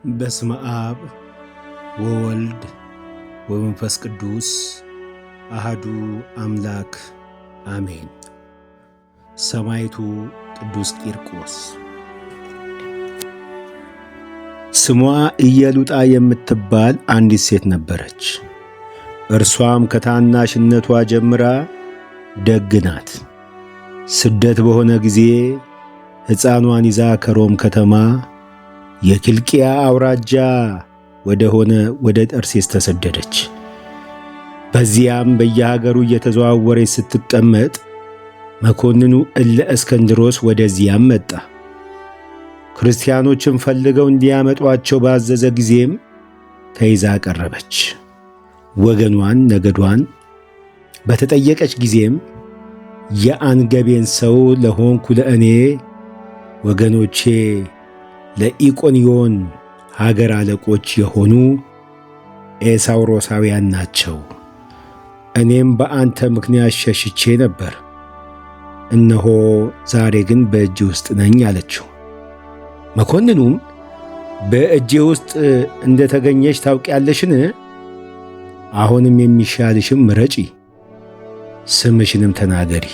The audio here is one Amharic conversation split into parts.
በስመ አብ ወወልድ ወመንፈስ ቅዱስ አሃዱ አምላክ አሜን። ሰማዕቱ ቅዱስ ቂርቆስ። ስሟ ኢየሉጣ የምትባል አንዲት ሴት ነበረች። እርሷም ከታናሽነቷ ጀምራ ደግ ናት። ስደት በሆነ ጊዜ ሕፃኗን ይዛ ከሮም ከተማ የኪልቅያ አውራጃ ወደ ጠርሴስ ተሰደደች። በዚያም በየሀገሩ እየተዘዋወረች ስትቀመጥ መኮንኑ እለ እስክንድሮስ ወደዚያም መጣ። ክርስቲያኖችን ፈልገው እንዲያመጧቸው ባዘዘ ጊዜም ተይዛ ቀረበች። ወገኗን ነገዷን በተጠየቀች ጊዜም የአንገቤን ሰው ለሆንኩ ለእኔ ወገኖቼ ለኢቆንዮን ሀገር አለቆች የሆኑ ኤሳውሮሳውያን ናቸው። እኔም በአንተ ምክንያት ሸሽቼ ነበር፣ እነሆ ዛሬ ግን በእጅ ውስጥ ነኝ አለችው። መኮንኑም በእጄ ውስጥ እንደ ተገኘች ታውቂያለሽን? አሁንም የሚሻልሽም ምረጪ፣ ስምሽንም ተናገሪ፣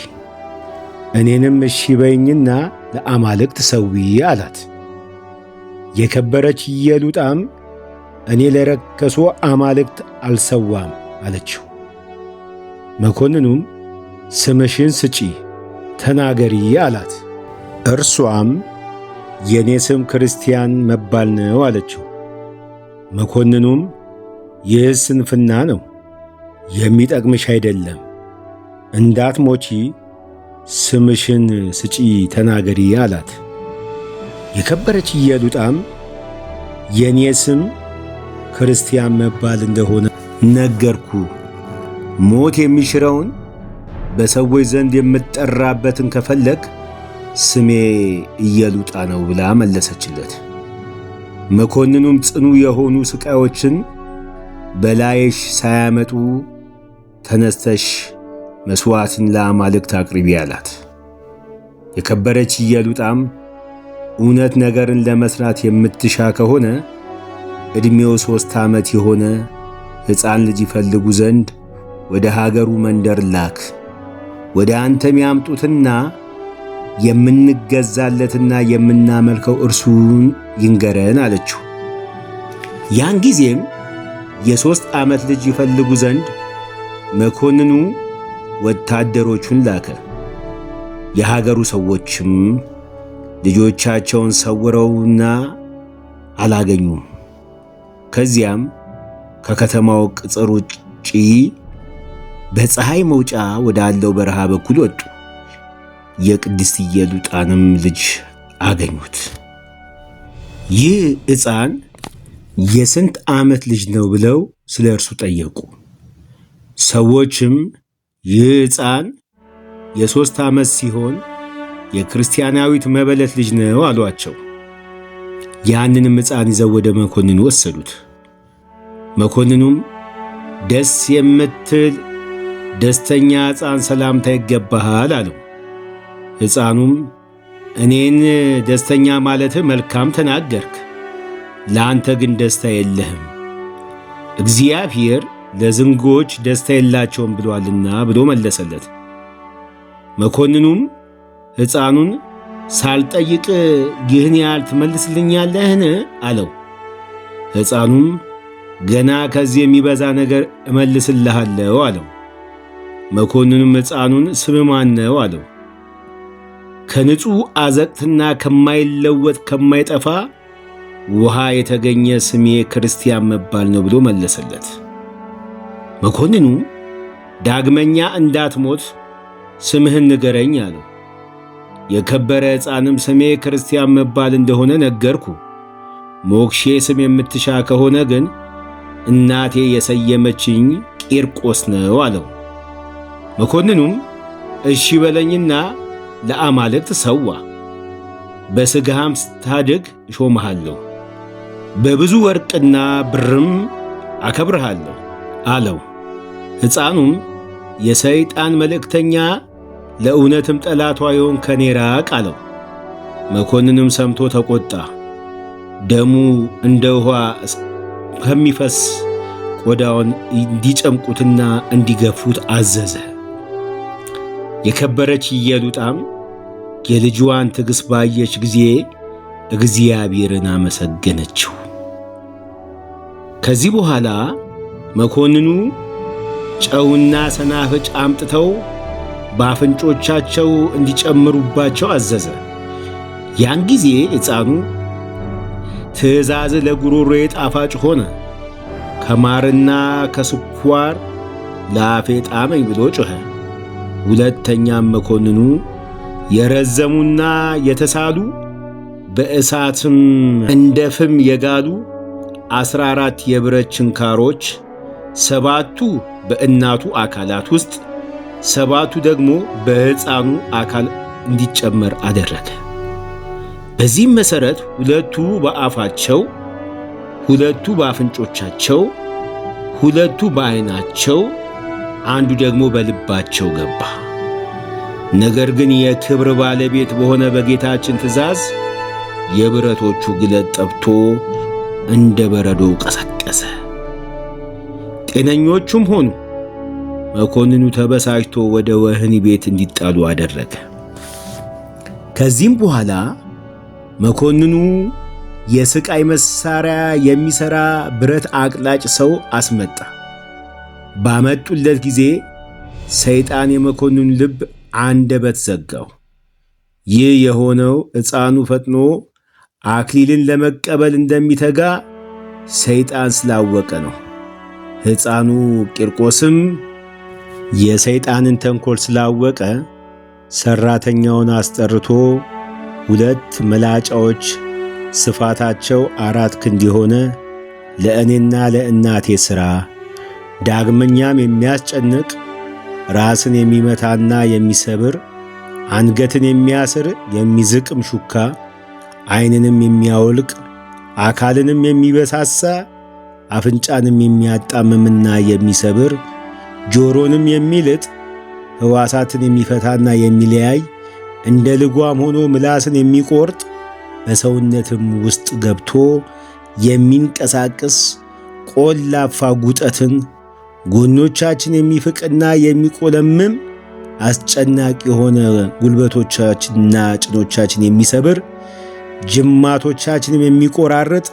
እኔንም እሺ በይኝና ለአማልክት ሰዊ አላት። የከበረች ኢየሉጣም እኔ ለረከሱ አማልክት አልሰዋም አለችው። መኮንኑም ስምሽን ስጪ ተናገሪ አላት። እርሷም የኔ ስም ክርስቲያን መባል ነው አለችው። መኮንኑም ይህ ስንፍና ነው፣ የሚጠቅምሽ አይደለም፣ እንዳትሞቺ ስምሽን ስጪ ተናገሪ አላት። የከበረች ኢየሉጣም የኔ ስም ክርስቲያን መባል እንደሆነ ነገርኩ፣ ሞት የሚሽረውን በሰዎች ዘንድ የምትጠራበትን ከፈለግ ስሜ ኢየሉጣ ነው ብላ መለሰችለት። መኮንኑም ጽኑ የሆኑ ስቃዮችን በላይሽ ሳያመጡ ተነስተሽ መሥዋዕትን ለአማልክት አቅርቢ አላት። የከበረች ኢየሉጣም እውነት ነገርን ለመስራት የምትሻ ከሆነ ዕድሜው 3 ዓመት የሆነ ሕፃን ልጅ ይፈልጉ ዘንድ ወደ ሀገሩ መንደር ላክ፣ ወደ አንተም ያምጡትና የምንገዛለትና የምናመልከው እርሱን ይንገረን አለችው። ያን ጊዜም የ3 ዓመት ልጅ ይፈልጉ ዘንድ መኮንኑ ወታደሮቹን ላከ። የሀገሩ ሰዎችም ልጆቻቸውን ሰውረውና አላገኙም። ከዚያም ከከተማው ቅጽር ውጪ በፀሐይ መውጫ ወዳለው በረሃ በኩል ወጡ። የቅድስት ኢየሉጣንም ልጅ አገኙት። ይህ ሕፃን የስንት ዓመት ልጅ ነው ብለው ስለ እርሱ ጠየቁ። ሰዎችም ይህ ሕፃን የ3 ዓመት ሲሆን የክርስቲያናዊት መበለት ልጅ ነው አሏቸው። ያንንም ሕፃን ይዘው ወደ መኮንኑ ወሰዱት። መኮንኑም ደስ የምትል ደስተኛ ሕፃን ሰላምታ ይገባሃል አለው። ሕፃኑም እኔን ደስተኛ ማለትህ መልካም ተናገርክ፣ ለአንተ ግን ደስታ የለህም፣ እግዚአብሔር ለዝንጎች ደስታ የላቸውም ብሏልና ብሎ መለሰለት። መኮንኑም ሕፃኑን ሳልጠይቅ ይህን ያህል ትመልስልኛለህን? አለው። ሕፃኑም ገና ከዚህ የሚበዛ ነገር እመልስልሃለሁ አለው። መኮንኑም ሕፃኑን ስምህ ማን ነው? አለው። ከንጹሕ አዘቅትና ከማይለወጥ ከማይጠፋ ውሃ የተገኘ ስሜ ክርስቲያን መባል ነው ብሎ መለሰለት። መኮንኑ ዳግመኛ እንዳትሞት ስምህን ንገረኝ አለው። የከበረ ሕፃንም ስሜ ክርስቲያን መባል እንደሆነ ነገርኩ፣ ሞክሼ ስም የምትሻ ከሆነ ግን እናቴ የሰየመችኝ ቂርቆስ ነው አለው። መኮንኑም እሺ በለኝና ለአማልክት ሰዋ፣ በሥጋህም ስታድግ እሾምሃለሁ፣ በብዙ ወርቅና ብርም አከብርሃለሁ አለው። ሕፃኑም የሰይጣን መልእክተኛ ለእውነትም ጠላቷ የሆንክ ከኔ ራቅ አለው። መኮንንም ሰምቶ ተቆጣ። ደሙ እንደ ውኃ ከሚፈስ ቆዳውን እንዲጨምቁትና እንዲገፉት አዘዘ። የከበረች ኢየሉጣም የልጅዋን ትዕግሥት ባየች ጊዜ እግዚአብሔርን አመሰገነችው። ከዚህ በኋላ መኮንኑ ጨውና ሰናፍጭ አምጥተው በአፍንጮቻቸው እንዲጨምሩባቸው አዘዘ። ያን ጊዜ ሕፃኑ ትእዛዝ ለጉሮሮዬ ጣፋጭ ሆነ፣ ከማርና ከስኳር ለአፌ ጣመኝ ብሎ ጮኸ። ሁለተኛም መኮንኑ የረዘሙና የተሳሉ በእሳትም እንደ ፍም የጋሉ 14 የብረት ችንካሮች 7ቱ በእናቱ አካላት ውስጥ 7ቱ ደግሞ በሕፃኑ አካል እንዲጨመር አደረገ። በዚህም መሠረት 2ቱ በአፋቸው፣ 2ቱ በአፍንጮቻቸው፣ 2ቱ በዓይናቸው፣ አንዱ ደግሞ በልባቸው ገባ። ነገር ግን የክብር ባለቤት በሆነ በጌታችን ትእዛዝ የብረቶቹ ግለት ጠብቶ እንደ በረዶ ቀሰቀሰ። ጤነኞቹም ሆኑ። መኮንኑ ተበሳጭቶ ወደ ወህኒ ቤት እንዲጣሉ አደረገ። ከዚህም በኋላ መኮንኑ የስቃይ መሳሪያ የሚሠራ ብረት አቅላጭ ሰው አስመጣ። ባመጡለት ጊዜ ሰይጣን የመኮንኑን ልብ አንደበት ዘጋው። ይህ የሆነው ሕፃኑ ፈጥኖ አክሊልን ለመቀበል እንደሚተጋ ሰይጣን ስላወቀ ነው። ሕፃኑ ቂርቆስም የሰይጣንን ተንኰል ስላወቀ ሠራተኛውን አስጠርቶ 2 መላጫዎች ስፋታቸው 4 ክንድ የሆነ ለእኔና ለእናቴ ሥራ፣ ዳግመኛም የሚያስጨንቅ ራስን የሚመታና የሚሰብር አንገትን የሚያስር የሚዝቅም ሹካ፣ ዓይንንም የሚያወልቅ አካልንም የሚበሳሳ አፍንጫንም የሚያጣምምና የሚሰብር ጆሮንም የሚልጥ ሕዋሳትን የሚፈታና የሚለያይ እንደ ልጓም ሆኖ ምላስን የሚቆርጥ በሰውነትም ውስጥ ገብቶ የሚንቀሳቅስ ቆላፋ ጉጠትን ጎኖቻችን የሚፍቅና የሚቆለምም አስጨናቂ የሆነ ጉልበቶቻችንና ጭኖቻችን የሚሰብር ጅማቶቻችንም የሚቆራርጥ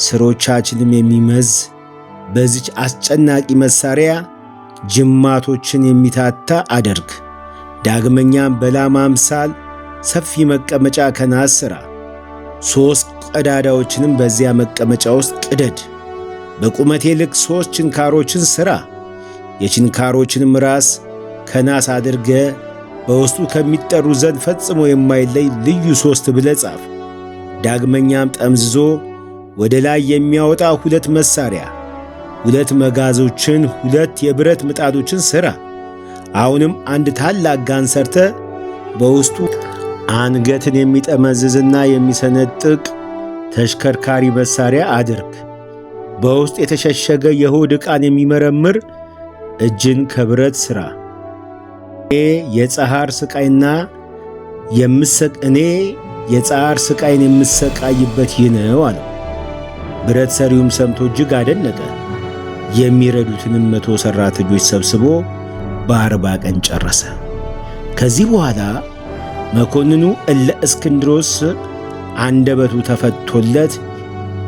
ስሮቻችንም የሚመዝ በዚች አስጨናቂ መሳሪያ ጅማቶችን የሚታታ አደርግ። ዳግመኛም በላም አምሳል ሰፊ መቀመጫ ከናስ ሥራ። 3 ቀዳዳዎችንም በዚያ መቀመጫ ውስጥ ቅደድ። በቁመቴ ልክ 3 ችንካሮችን ሥራ። የችንካሮችንም ራስ ከናስ አድርገ በውስጡ ከሚጠሩ ዘንድ ፈጽሞ የማይለይ ልዩ 3 ብለህ ጻፍ። ዳግመኛም ጠምዝዞ ወደ ላይ የሚያወጣ 2 መሳሪያ፣ 2 መጋዞችን፣ 2 የብረት ምጣዶችን ሥራ። አሁንም አንድ ታላቅ ጋን ሰርተ በውስጡ አንገትን የሚጠመዝዝና የሚሰነጥቅ ተሽከርካሪ መሳሪያ አድርግ። በውስጥ የተሸሸገ የሆድ ዕቃን የሚመረምር እጅን ከብረት ሥራ። እኔ የጸሐር ስቃይን የምሰቃይበት ይህ ነው አለው። ብረት ሰሪውም ሰምቶ እጅግ አደነቀ። የሚረዱትንም 100 ሠራተኞች ሰብስቦ በ40 ቀን ጨረሰ። ከዚህ በኋላ መኮንኑ እለ እስክንድሮስ አንደበቱ ተፈቶለት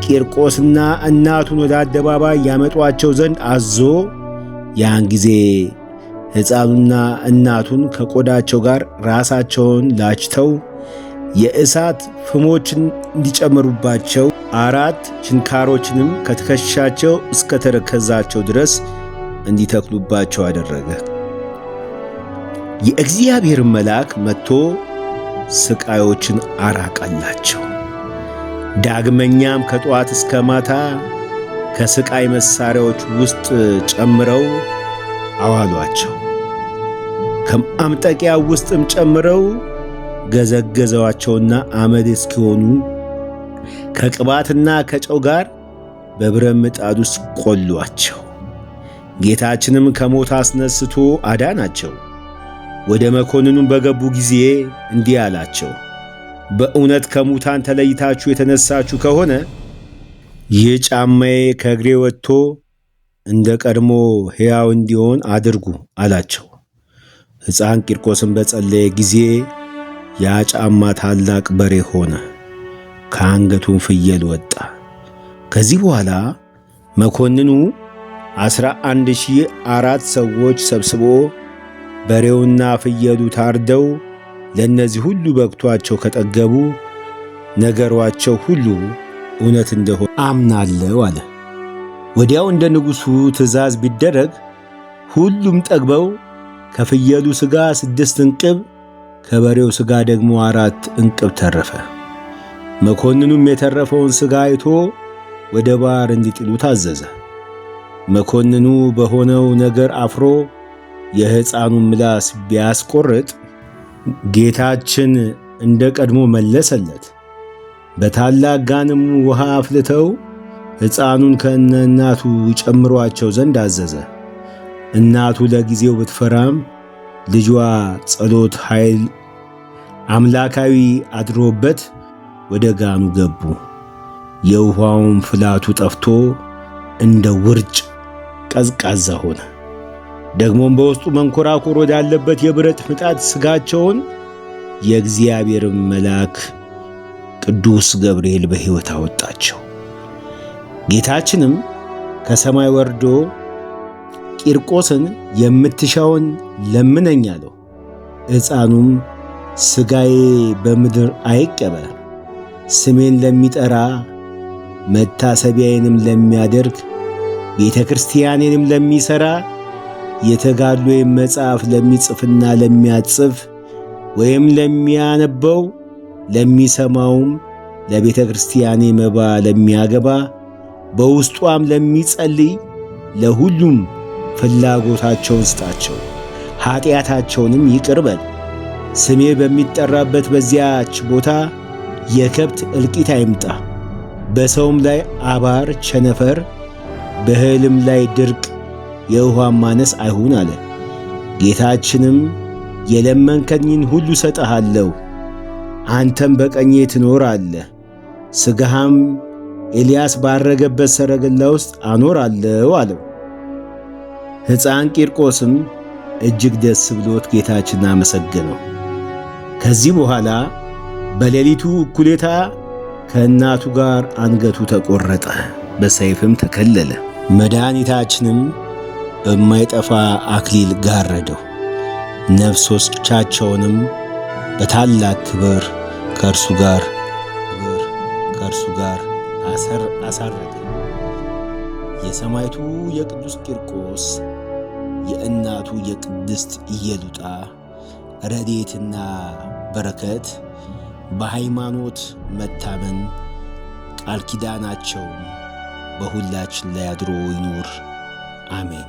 ቂርቆስና እናቱን ወደ አደባባይ ያመጧቸው ዘንድ አዞ ያን ጊዜ ሕፃኑና እናቱን ከቆዳቸው ጋር ራሳቸውን ላጭተው የእሳት ፍሞችን እንዲጨምሩባቸው 4 ችንካሮችንም ከትከሻቸው እስከ ተረከዛቸው ድረስ እንዲተክሉባቸው አደረገ። የእግዚአብሔር መልአክ መጥቶ ስቃዮችን አራቀላቸው። ዳግመኛም ከጠዋት እስከ ማታ ከስቃይ መሳሪያዎች ውስጥ ጨምረው አዋሏቸው። ከማምጠቂያው ውስጥም ጨምረው ገዘገዘዋቸውና አመድ እስኪሆኑ ከቅባትና ከጨው ጋር በብረት ምጣድ ውስጥ ቆሏቸው። ጌታችንም ከሞት አስነስቶ አዳናቸው። ወደ መኮንኑም በገቡ ጊዜ እንዲህ አላቸው፣ በእውነት ከሙታን ተለይታችሁ የተነሳችሁ ከሆነ ይህ ጫማዬ ከእግሬ ወጥቶ እንደ ቀድሞ ሕያው እንዲሆን አድርጉ አላቸው። ሕፃን ቂርቆስም በጸለየ ጊዜ ያ ጫማ ታላቅ በሬ ሆነ፣ ከአንገቱም ፍየል ወጣ። ከዚህ በኋላ መኮንኑ 11,004 ሰዎች ሰብስቦ በሬውና ፍየሉ ታርደው ለእነዚህ ሁሉ በቅቷቸው ከጠገቡ ነገሯቸው ሁሉ እውነት እንደሆነ አምናለሁ አለ። ወዲያው እንደ ንጉሡ ትእዛዝ ቢደረግ ሁሉም ጠግበው ከፍየሉ ሥጋ 6 እንቅብ ከበሬው ሥጋ ደግሞ 4 እንቅብ ተረፈ። መኮንኑም የተረፈውን ሥጋ አይቶ ወደ ባሕር እንዲጥሉ ታዘዘ። መኮንኑ በሆነው ነገር አፍሮ የሕፃኑን ምላስ ቢያስቆርጥ ጌታችን እንደ ቀድሞ መለሰለት። በታላቅ ጋንም ውሃ አፍልተው ሕፃኑን ከነናቱ ይጨምሯቸው ዘንድ አዘዘ። እናቱ ለጊዜው ብትፈራም ልጇ ጸሎት ኃይል አምላካዊ አድሮበት ወደ ጋኑ ገቡ። የውሃውም ፍላቱ ጠፍቶ እንደ ውርጭ ቀዝቃዛ ሆነ። ደግሞም በውስጡ መንኮራኩር ወዳለበት የብረት ምጣድ ሥጋቸውን የእግዚአብሔር መልአክ ቅዱስ ገብርኤል በሕይወት አወጣቸው። ጌታችንም ከሰማይ ወርዶ ቂርቆስን የምትሻውን ለምነኝ አለው። ሕፃኑም ሥጋዬ በምድር አይቀበር፣ ስሜን ለሚጠራ መታሰቢያዬንም ለሚያደርግ ቤተ ክርስቲያኔንም ለሚሠራ የተጋድሎዬን መጽሐፍ ለሚጽፍና ለሚያጽፍ ወይም ለሚያነበው ለሚሰማውም ለቤተ ክርስቲያኔ መባ ለሚያገባ በውስጧም ለሚጸልይ ለሁሉም ፍላጎታቸውን ስጣቸው፣ ኀጢአታቸውንም ይቅር በል። ስሜ በሚጠራበት በዚያች ቦታ የከብት እልቂት አይምጣ፣ በሰውም ላይ አባር ቸነፈር፣ በእህልም ላይ ድርቅ፣ የውሃም ማነስ አይሁን አለ። ጌታችንም የለመንከኝን ሁሉ ሰጠሃለሁ፣ አንተም በቀኜ ትኖራለህ፣ ሥጋህም ኤልያስ ባረገበት ሰረገላ ውስጥ አኖራለሁ አለው። ሕፃን ቂርቆስም እጅግ ደስ ብሎት ጌታችንን አመሰገነው። ከዚህ በኋላ በሌሊቱ እኩሌታ ከእናቱ ጋር አንገቱ ተቈረጠ፣ በሰይፍም ተከለለ። መድኃኒታችንም በማይጠፋ አክሊል ጋረደው፣ ነፍሶቻቸውንም በታላቅ ክብር ከእርሱ ጋር አሳረገ። የሰማዕቱ የቅዱስ ቂርቆስ የእናቱ የቅድስት ኢየሉጣ ረድኤትና በረከት በሃይማኖት መታመን ቃል ኪዳናቸው በሁላችን ላይ አድሮ ይኑር፣ አሜን።